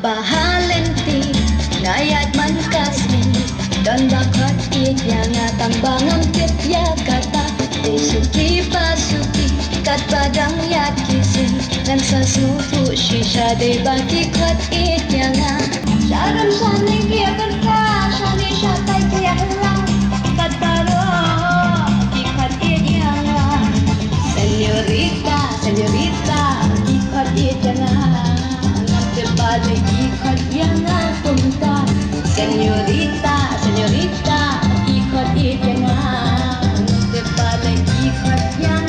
bahalenti ngayat man kasni don bakot idya nga tambangang kitya kata Desuki pasuki kat badang yakisi dan sasutu shisha de baki kot idya nga Sharam shani kya karka shani shatai kya kala kat baro ikot idya nga Señorita, señorita ikot idya nga Bale ikot yang punta Señorita, señorita ikot yang Nute bale ikot yang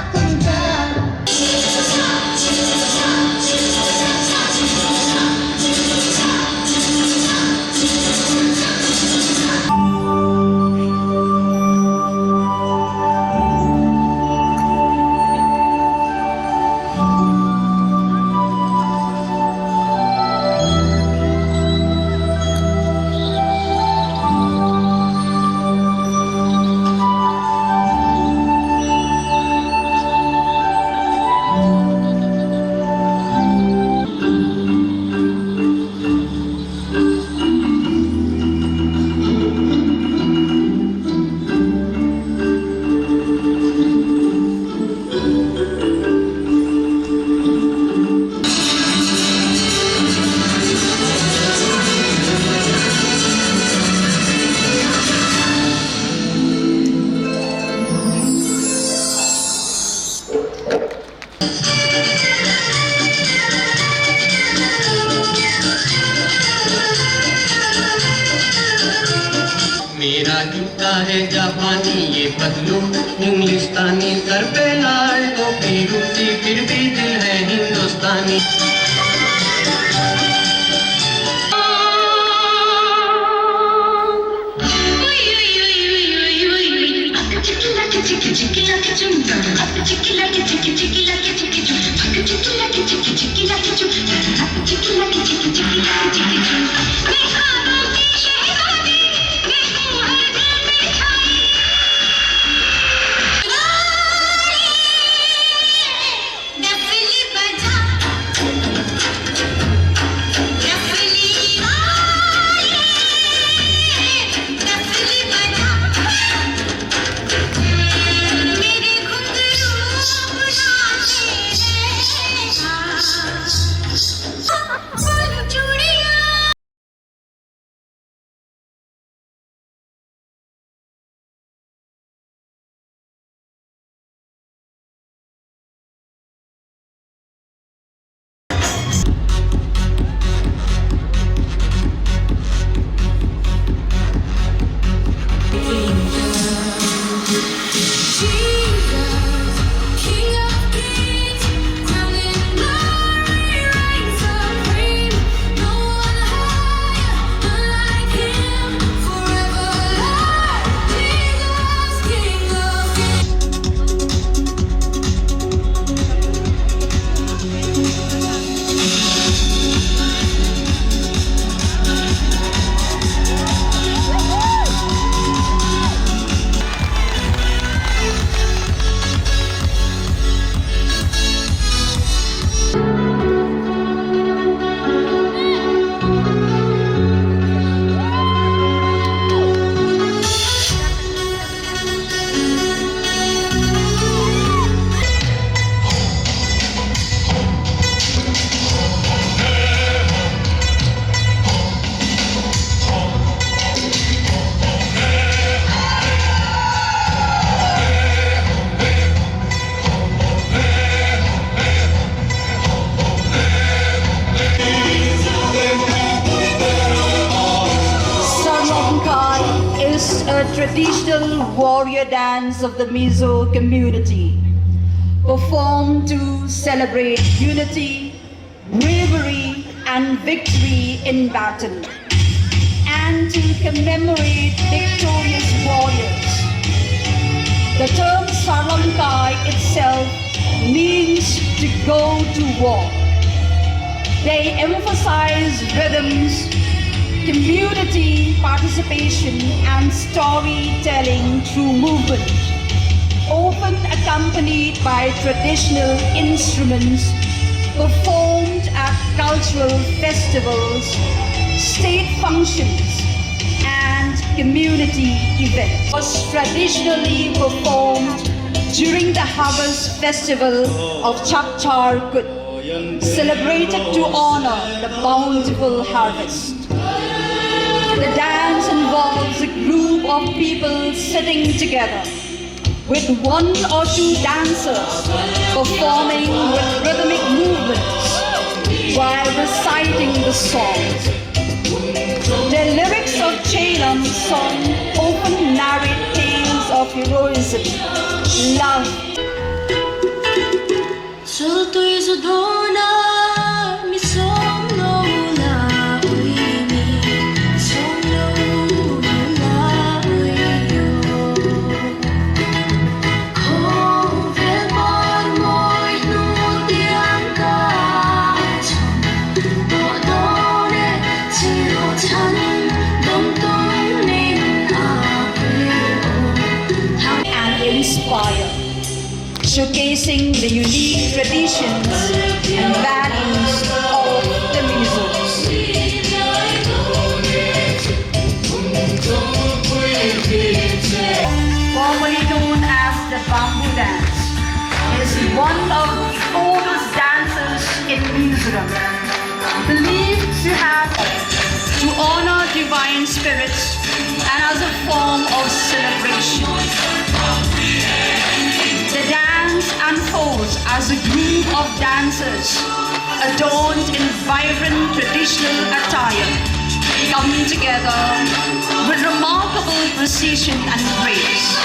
punta मेरा जूता है जापानी ये Patlu इंग्लिस्तानी sir पे लाल टोपी रूसी फिर भी दिल है हिंदुस्तानी Traditional warrior dance of the Mizo community, performed to celebrate unity, bravery and victory in battle, and to commemorate victorious warriors. The term Sarangkai itself means to go to war. They emphasize rhythms, community participation and storytelling through movement, often accompanied by traditional instruments performed present at cultural festivals, state functions, and community events. It was traditionally performed during the harvest festival of Chaptar Kut, celebrated to honor the bountiful harvest. The dance involves a group of people sitting together with one or two dancers performing with rhythmic movements while reciting the song. The lyrics of Shillong song often narrate tales of heroism, love. Showcasing the unique traditions and values of the Mizos. Formerly known as the bamboo dance, is one of the oldest dances in Mizoram, believed to honor divine spirits and as a form of celebration. The dance unfolds as a group of dancers adorned in vibrant traditional attire come together with remarkable precision and grace.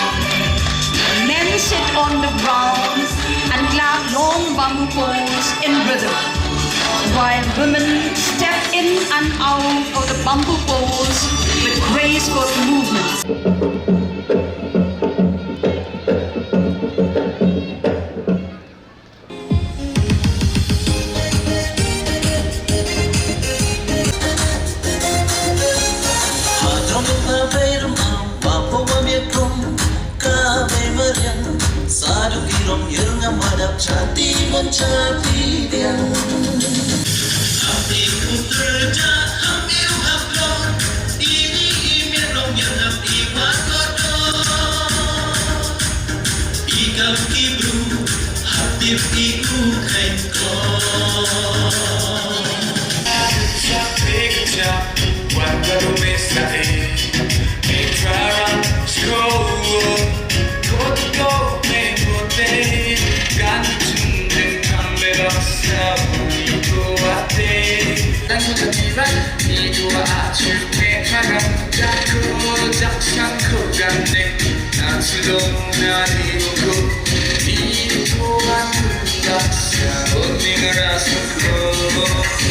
Men sit on the ground and clap long bamboo poles in rhythm, while women step in and out of the bamboo poles with graceful movements. Hati dia, hati ku terjat, hati ku hablon, ini imit rong yang hati wakodo, ikam kibru, hati ku kaitko. Picture, what the message? Ekran scroll, go, make what they got. 이두와 아침에 가감 자꾸 작창고 간대 나치도 나니고 이두와 그닥사 언니가 라서고